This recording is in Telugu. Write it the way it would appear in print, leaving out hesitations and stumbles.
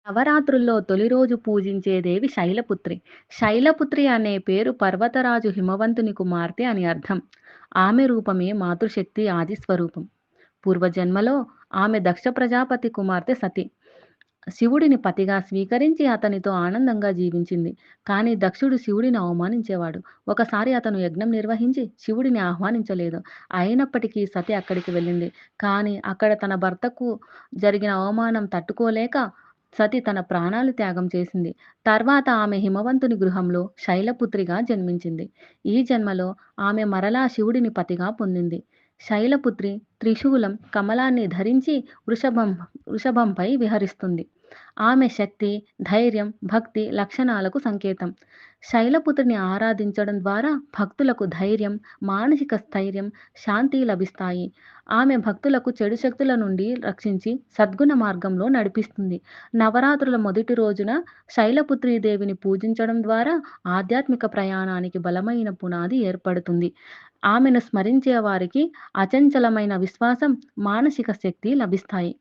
నవరాత్రుల్లో తొలి రోజు పూజించే దేవి శైలపుత్రి. శైలపుత్రి అనే పేరు పర్వతరాజు హిమవంతుని కుమార్తె అని అర్థం. ఆమె రూపమే మాతృశక్తి ఆది స్వరూపం. పూర్వజన్మలో ఆమె దక్ష ప్రజాపతి కుమార్తె సతి. శివుడిని పతిగా స్వీకరించి అతనితో ఆనందంగా జీవించింది. కానీ దక్షుడు శివుడిని అవమానించేవాడు. ఒకసారి అతను యజ్ఞం నిర్వహించి శివుడిని ఆహ్వానించలేదు. అయినప్పటికీ సతి అక్కడికి వెళ్ళింది. కానీ అక్కడ తన భర్తకు జరిగిన అవమానం తట్టుకోలేక సతి తన ప్రాణాలు త్యాగం చేసింది. తర్వాత ఆమె హిమవంతుని గృహంలో శైలపుత్రిగా జన్మించింది. ఈ జన్మలో ఆమె మరలా శివుడిని పతిగా పొందింది. శైలపుత్రి త్రిశూలం, కమలాన్ని ధరించి వృషభంపై విహరిస్తుంది. ఆమె శక్తి, ధైర్యం, భక్తి లక్షణాలకు సంకేతం. శైలపుత్రిని ఆరాధించడం ద్వారా భక్తులకు ధైర్యం, మానసిక స్థైర్యం, శాంతి లభిస్తాయి. ఆమె భక్తులకు చెడు శక్తుల నుండి రక్షించి సద్గుణ మార్గంలో నడిపిస్తుంది. నవరాత్రుల మొదటి రోజున శైలపుత్రీ దేవిని పూజించడం ద్వారా ఆధ్యాత్మిక ప్రయాణానికి బలమైన పునాది ఏర్పడుతుంది. ఆమెను స్మరించే వారికి అచంచలమైన విశ్వాసం, మానసిక శక్తి లభిస్తాయి.